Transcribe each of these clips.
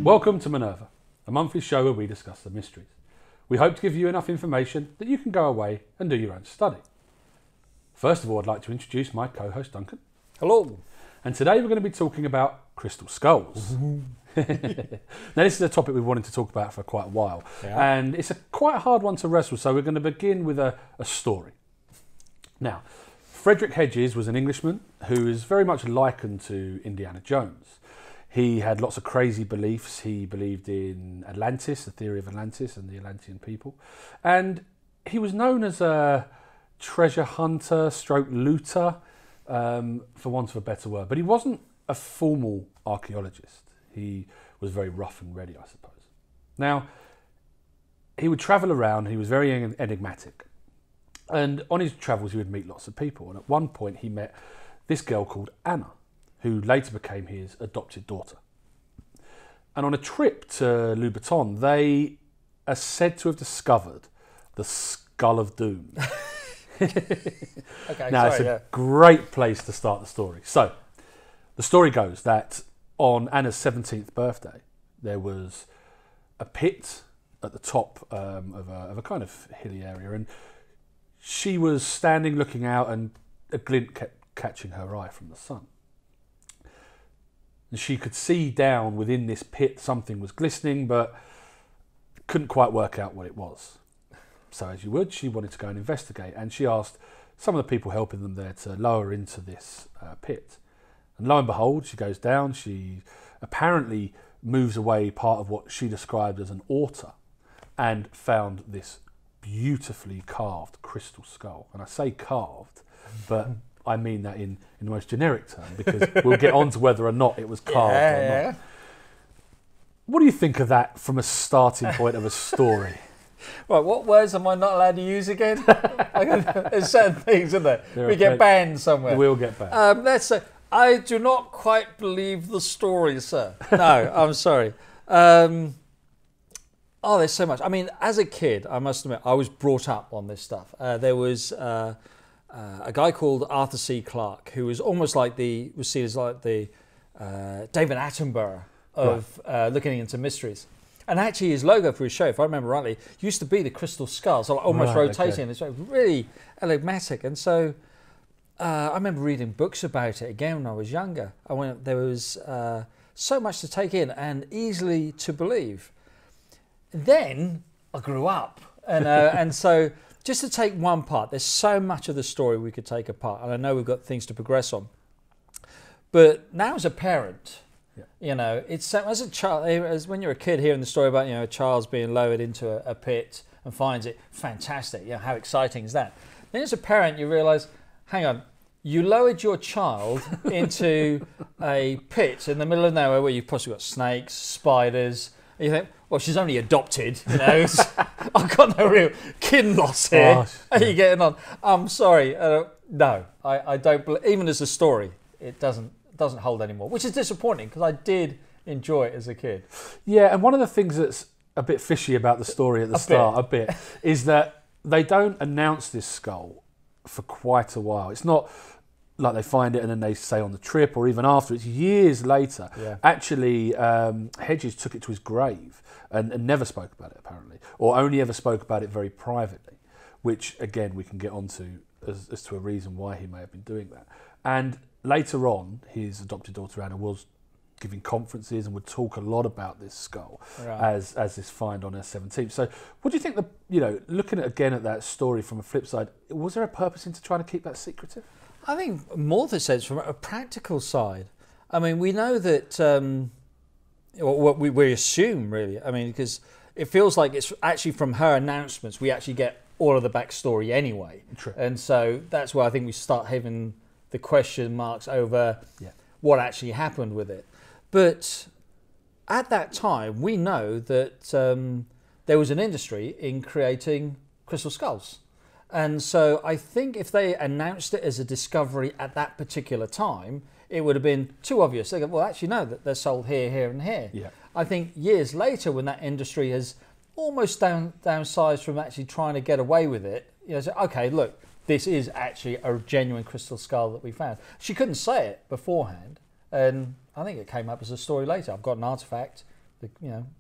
Welcome to Minerva, a monthly show where we discuss the mysteries. We hope to give you enough information that you can go away and do your own study. First of all, I'd like to introduce my co-host Duncan. Hello. And today we're going to be talking about crystal skulls. Now this is a topic we've wanted to talk about for quite a while. Yeah. And it's a quite hard one to wrestle, so we're going to begin with a story. Now, Fredrick Hedges was an Englishman who is very much likened to Indiana Jones. He had lots of crazy beliefs. He believed in Atlantis, the theory of Atlantis and the Atlantean people. And he was known as a treasure hunter stroke looter, for want of a better word. But he wasn't a formal archaeologist. He was very rough and ready, I suppose. Now, he would travel around. He was very enigmatic. And on his travels, he would meet lots of people. And at one point, he met this girl called Anna, who later became his adopted daughter. And on a trip to Louboutin, they are said to have discovered the Skull of Doom. Okay, Now, it's a great place to start the story. So, the story goes that on Anna's 17th birthday, there was a pit at the top of a kind of hilly area, and she was standing looking out, and a glint kept catching her eye from the sun. And she could see down within this pit something was glistening, but couldn't quite work out what it was. So as you would, she wanted to go and investigate, and she asked some of the people helping them there to lower into this pit. And lo and behold, she goes down. She apparently moves away part of what she described as an altar and found this beautifully carved crystal skull. And I say carved, but I mean that in the most generic term, because we'll get on to whether or not it was carved or not. What do you think of that from a starting point of a story? Right, what words am I not allowed to use again? There's certain things, isn't there? We get banned somewhere. We'll get banned. Let's say, I do not quite believe the story, sir. No, I'm sorry. There's so much. I mean, as a kid, I must admit, I was brought up on this stuff. There was a guy called Arthur C. Clarke, who was almost like was seen as like the David Attenborough of looking into mysteries. And actually his logo for his show, if I remember rightly, used to be the crystal skull, so almost rotating in this way, really enigmatic. And so I remember reading books about it again when I was younger. There was so much to take in and easily to believe. Then I grew up, and so just to take one part, there's so much of the story we could take apart, and I know we've got things to progress on. But now as a parent, you know, it's as a child, as when you're a kid hearing the story about, you know, a child's being lowered into a pit and finds it fantastic. You know, how exciting is that? Then as a parent, you realise, hang on, you lowered your child into a pit in the middle of nowhere where you've possibly got snakes, spiders. And you think, well, she's only adopted, you know. I've got no real kin loss here. Gosh, How are you getting on? I'm sorry. No, I don't believe, even as a story, it doesn't hold anymore, which is disappointing because I did enjoy it as a kid. Yeah, and one of the things that's a bit fishy about the story at the start, is that they don't announce this skull for quite a while. It's not like they find it and then they say on the trip or even after. It's years later. Yeah. Actually, Hedges took it to his grave and never spoke about it, apparently, or only ever spoke about it very privately, which, again, we can get onto as to a reason why he may have been doing that. And later on, his adopted daughter Anna was giving conferences and would talk a lot about this skull as this find on her 17th. So what do you think, looking again at that story from a flip side, was there a purpose into trying to keep that secretive? I think more the sense from a practical side. I mean, we know that, what we assume really, I mean, because it feels like it's actually from her announcements, we actually get all of the backstory anyway. True. And so that's where I think we start having the question marks over what actually happened with it. But at that time, we know that there was an industry in creating crystal skulls. And so I think if they announced it as a discovery at that particular time, it would have been too obvious. They go, well, actually, no, that they're sold here, here, and here. Yeah. I think years later, when that industry has almost downsized from actually trying to get away with it, you know, say, okay, look, this is actually a genuine crystal skull that we found. She couldn't say it beforehand, and I think it came up as a story later. I've got an artifact,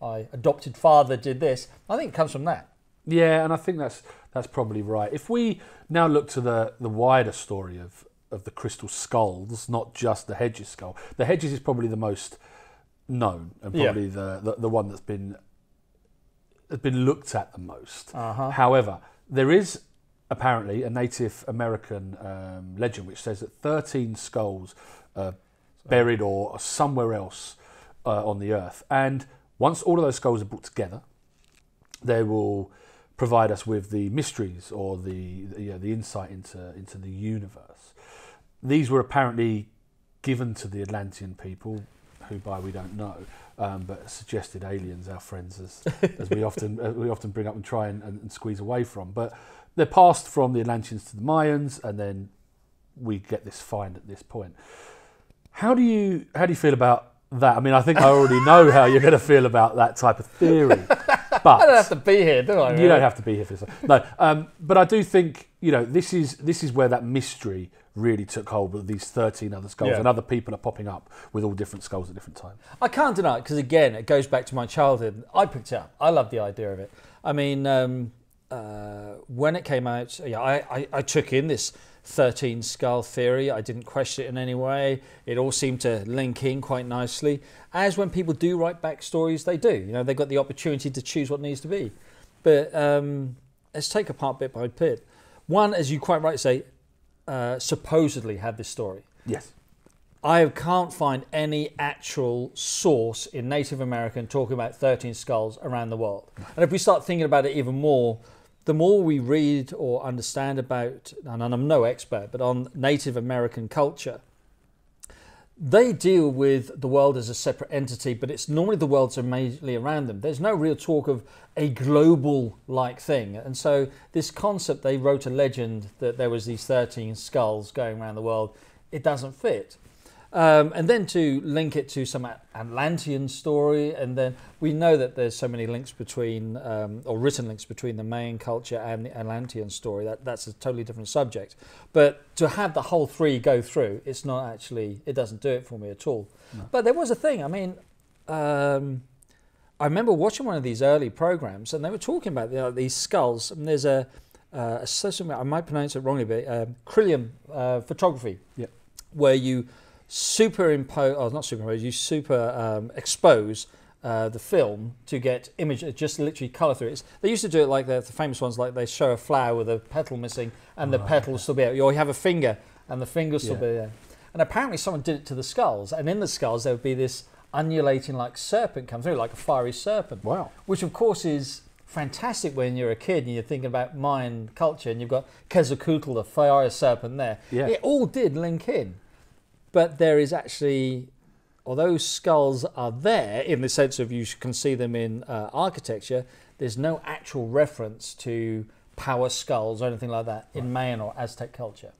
my adopted father did this. I think it comes from that. Yeah, and I think that's probably right. If we now look to the wider story of the crystal skulls, not just the Hedges skull. The Hedges is probably the most known and probably the one that's been looked at the most. However, there is apparently a Native American legend which says that 13 skulls are buried or somewhere else on the earth, and once all of those skulls are brought together, they will provide us with the mysteries or the insight into the universe. These were apparently given to the Atlantean people, who by we don't know, but suggested aliens, our friends, as we often bring up and try and squeeze away from. But they're passed from the Atlanteans to the Mayans, and then we get this find at this point. How do you feel about that? I mean, I think I already know how you're going to feel about that type of theory. But I don't have to be here, do I? Really? You don't have to be here for this. No, but I do think this is where that mystery really took hold with these 13 other skulls, and other people are popping up with all different skulls at different times. I can't deny it because again, it goes back to my childhood. I picked it up. I love the idea of it. I mean, when it came out, I took in this 13 skull theory. I didn't question it in any way. It all seemed to link in quite nicely. As when people do write backstories, they do. They've got the opportunity to choose what needs to be. But let's take apart bit by bit. One, as you quite rightly say, supposedly had this story. Yes. I can't find any actual source in Native American talking about 13 skulls around the world. And if we start thinking about it even more, the more we read or understand about, and I'm no expert, but on Native American culture, they deal with the world as a separate entity, but it's normally the world's immediately around them. There's no real talk of a global-like thing. And so this concept, they wrote a legend that there was these 13 skulls going around the world, it doesn't fit. And then to link it to some Atlantean story, and then we know that there's so many links between, or written links between the Mayan culture and the Atlantean story. That's a totally different subject. But to have the whole three go through, it's not actually, it doesn't do it for me at all. No. But there was a thing, I mean, I remember watching one of these early programs, and they were talking about these skulls, and there's a system, I might pronounce it wrongly, but Crillium photography, where you superimpose, or not superimpose, you expose the film to get image, just literally colour through it. They used to do it like the famous ones, like they show a flower with a petal missing and the petal will still be out. Or you have a finger and the finger will still be there. And apparently someone did it to the skulls, and in the skulls there would be this undulating like serpent come through, like a fiery serpent. Wow. Which of course is fantastic when you're a kid and you're thinking about Mayan culture and you've got Quetzalcoatl, the fiery serpent there. Yeah. It all did link in. But there is actually, although skulls are there in the sense of you can see them in architecture, there's no actual reference to power skulls or anything like that in Mayan or Aztec culture.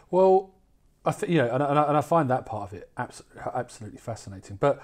Well, I think and I find that part of it absolutely fascinating. But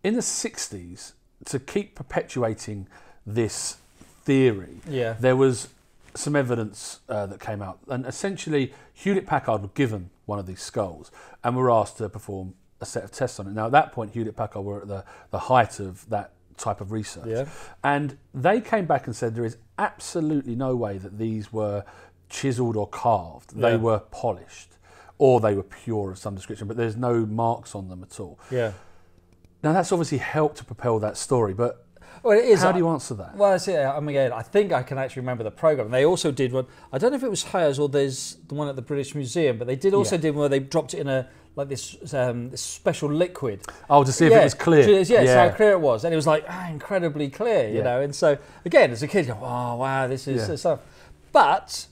in the 60s, to keep perpetuating this theory, there was some evidence that came out, and essentially Hewlett-Packard were given one of these skulls and were asked to perform a set of tests on it. Now at that point Hewlett-Packard were at the height of that type of research, and they came back and said there is absolutely no way that these were chiselled or carved. They were polished, or they were pure of some description, but there's no marks on them at all. Now that's obviously helped to propel that story, but well, it is. How do you answer that? Well, I think I can actually remember the programme. They also did one, I don't know if it was Hayes or there's the one at the British Museum, but they did also did one where they dropped it in this special liquid. Oh, to see if it was clear. See how clear it was. And it was like incredibly clear, you know. And so, again, as a kid, you go, oh, wow, this is stuff. But,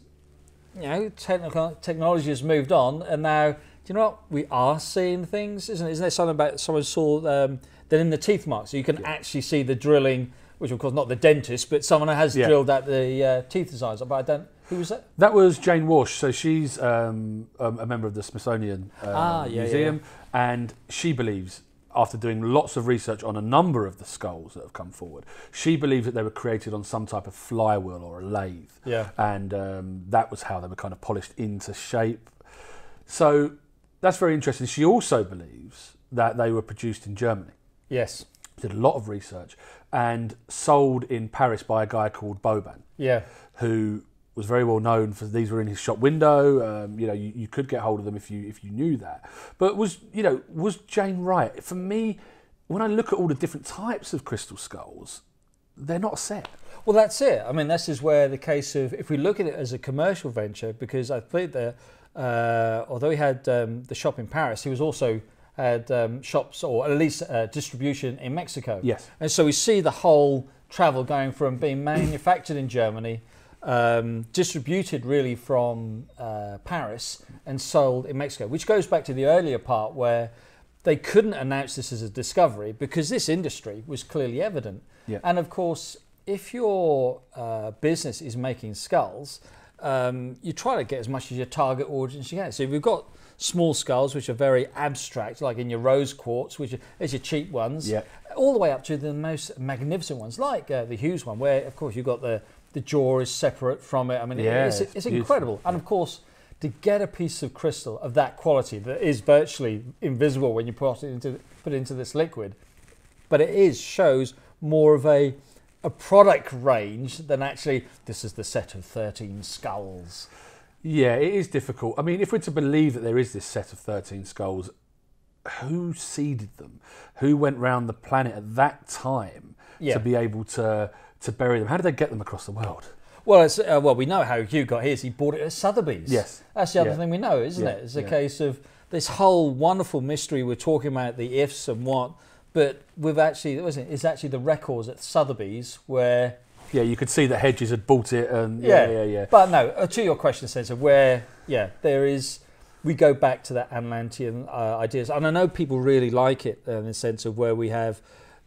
technology has moved on, and now, do you know what? We are seeing things, isn't there something about someone saw... Then in the teeth marks, so you can actually see the drilling, which of course not the dentist, but someone has drilled out the teeth designs. But I don't. Who was that? That was Jane Walsh. So she's a member of the Smithsonian Museum, and she believes, after doing lots of research on a number of the skulls that have come forward, she believes that they were created on some type of flywheel or a lathe. And that was how they were kind of polished into shape. So that's very interesting. She also believes that they were produced in Germany. Yes. did a lot of research, and sold in Paris by a guy called Boban, who was very well known for, these were in his shop window. You could get hold of them if you knew that. But was Jane right? For me, when I look at all the different types of crystal skulls, they're not set. Well, that's it. I mean, this is where the case of, if we look at it as a commercial venture, because I think that although he had the shop in Paris, he was also had shops, or at least distribution in Mexico. Yes. And so we see the whole travel going from being manufactured in Germany, distributed really from Paris and sold in Mexico, which goes back to the earlier part where they couldn't announce this as a discovery because this industry was clearly evident. Yeah. And of course, if your business is making skulls, you try to get as much as your target audience you can. So if you've got small skulls, which are very abstract, like in your rose quartz, which is your cheap ones, all the way up to the most magnificent ones, like the Hughes one, where, of course, you've got the jaw is separate from it. I mean, it's incredible. And, of course, to get a piece of crystal of that quality that is virtually invisible when you put it into this liquid, but it shows more of a product range than actually, this is the set of 13 skulls. Yeah, it is difficult. I mean, if we're to believe that there is this set of 13 skulls, who seeded them? Who went round the planet at that time to be able to bury them? How did they get them across the world? Well, we know how Hugh got his. He bought it at Sotheby's. Yes. That's the other thing we know, isn't it? It's a case of this whole wonderful mystery. We're talking about the ifs and what, but we've actually, it's actually the records at Sotheby's where... Yeah, you could see that Hedges had bought it, and But no, to your question, sense of where, there is, we go back to that Atlantean ideas, and I know people really like it in the sense of where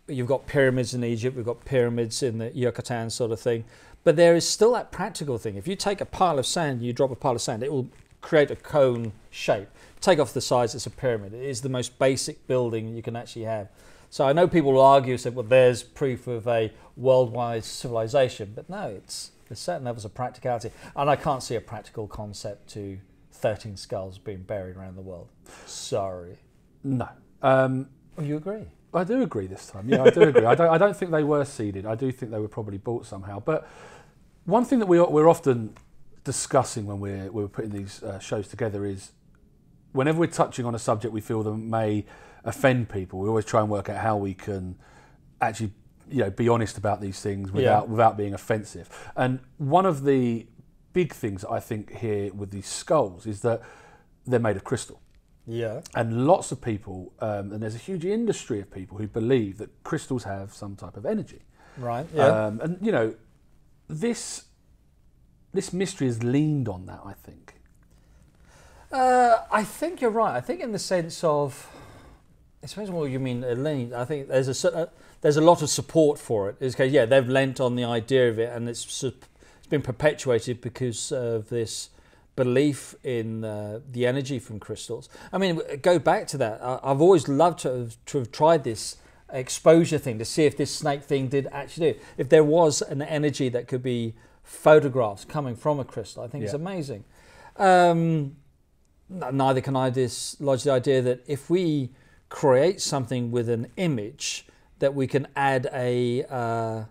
you've got pyramids in Egypt, we've got pyramids in the Yucatan sort of thing, but there is still that practical thing. If you take a pile of sand, you drop a pile of sand, it will create a cone shape. Take off the sides, it's a pyramid. It is the most basic building you can actually have. So I know people will argue, say, well, there's proof of a worldwide civilization, but no, there's certain levels of practicality, and I can't see a practical concept to 13 skulls being buried around the world. Sorry. No. You agree? I do agree this time. Yeah, I do agree. I don't think they were seeded. I do think they were probably bought somehow. But one thing that we're often discussing when we're putting these shows together is whenever we're touching on a subject we feel that may offend people, we always try and work out how we can actually, be honest about these things without being offensive. And one of the big things that I think here with these skulls is that they're made of crystal. Yeah. And lots of people, and there's a huge industry of people who believe that crystals have some type of energy. Right. Yeah. And this mystery has leaned on that, I think. I think you're right. I think in the sense of, it depends on what you mean. I think there's a lot of support for it. It's, they've lent on the idea of it, and it's been perpetuated because of this belief in the energy from crystals. I mean, go back to that. I've always loved to have tried this exposure thing to see if this snake thing did actually do. If there was an energy that could be photographs coming from a crystal, I think it's amazing. Neither can I dislodge the idea that if we create something with an image, that we can add a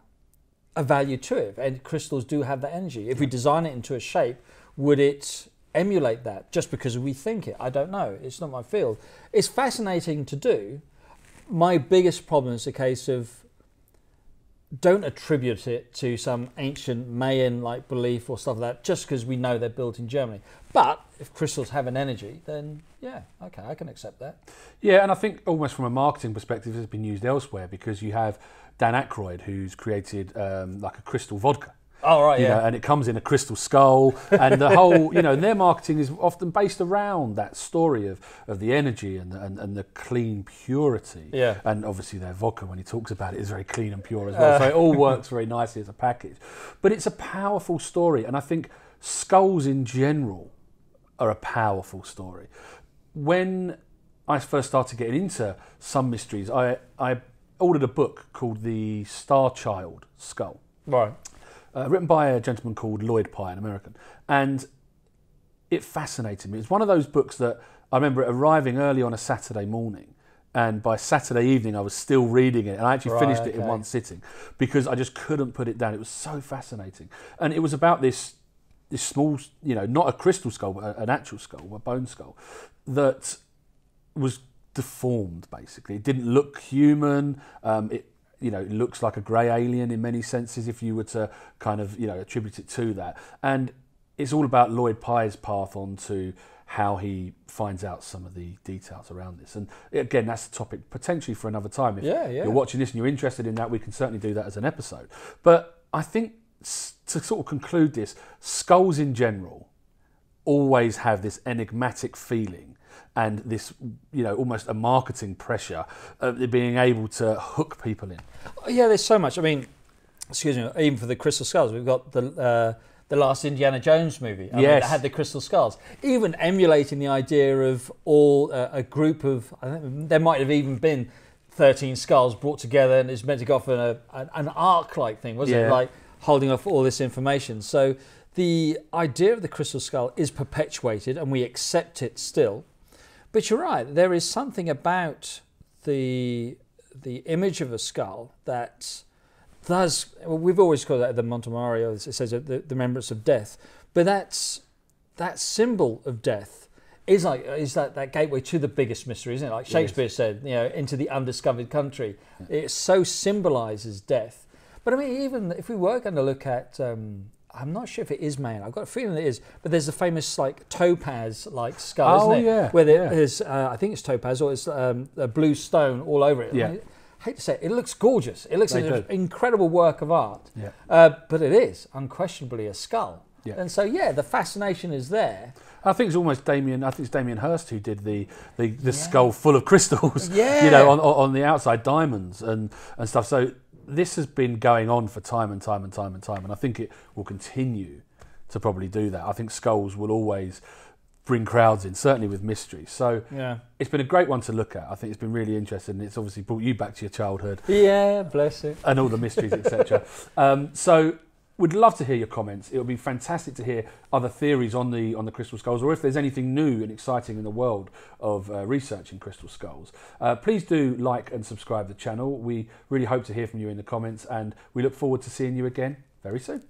value to it. And crystals do have that energy. If we design it into a shape, would it emulate that just because we think it? I don't know. It's not my field. It's fascinating to do. My biggest problem is the case of don't attribute it to some ancient Mayan-like belief or stuff like that just because we know they're built in Germany. But if crystals have an energy, then okay, I can accept that. Yeah, and I think almost from a marketing perspective, it's been used elsewhere because you have Dan Aykroyd, who's created like a crystal vodka. Oh, right, And it comes in a crystal skull, and the whole, their marketing is often based around that story of the energy and the clean purity. Yeah. And obviously their vodka, when he talks about it, is very clean and pure as well. So it all works very nicely as a package. But it's a powerful story, and I think skulls in general are a powerful story. When I first started getting into some mysteries, I ordered a book called The Star Child Skull. Right. Written by a gentleman called Lloyd Pye, an American. And it fascinated me. It's one of those books that I remember arriving early on a Saturday morning And by Saturday evening, I was still reading it, and I actually finished it in one sitting because I just couldn't put it down. It was so fascinating, and it was about this small, not a crystal skull, but an actual skull, a bone skull, that was deformed. Basically, it didn't look human. It looks like a grey alien in many senses if you were to kind of attribute it to that. And it's all about Lloyd Pye's path on to how he finds out some of the details around this. And again, that's a topic potentially for another time. If you're watching this and you're interested in that, we can certainly do that as an episode. But I think to sort of conclude this, skulls in general always have this enigmatic feeling and this, almost a marketing pressure of being able to hook people in. Yeah, there's so much. I mean, excuse me, even for the crystal skulls, we've got the last Indiana Jones movie. I mean, that had the crystal skulls. Even emulating the idea of all a group of, I think there might have even been 13 skulls brought together, and it's meant to go off in an arc-like thing, wasn't it? Like holding off all this information. So the idea of the crystal skull is perpetuated, and we accept it still. But you're right, there is something about the image of a skull that does, we've always called that the Montemorio, it says the remembrance of death, but that symbol of death is that gateway to the biggest mystery, isn't it? Like Shakespeare said, into the undiscovered country. It so symbolises death. But I mean, even if we were going to look at, I'm not sure if it is Mayan, I've got a feeling it is, but there's the famous topaz skull, isn't it? Yeah. Where there's, I think it's topaz, or it's a blue stone all over it. Yeah. I hate to say it looks gorgeous. It looks like an incredible work of art. Yeah. But it is unquestionably a skull. Yeah. And so, the fascination is there. I think it's almost Damien Hirst who did the skull full of crystals, on the outside, diamonds and stuff. So this has been going on for time and time and time and time, and I think it will continue to probably do that. I think skulls will always bring crowds in, certainly with mysteries. So it's been a great one to look at. I think it's been really interesting. It's obviously brought you back to your childhood. Yeah, bless it. And all the mysteries, etc. So we'd love to hear your comments. It would be fantastic to hear other theories on the crystal skulls, or if there's anything new and exciting in the world of researching crystal skulls. Please do like and subscribe to the channel. We really hope to hear from you in the comments, and we look forward to seeing you again very soon.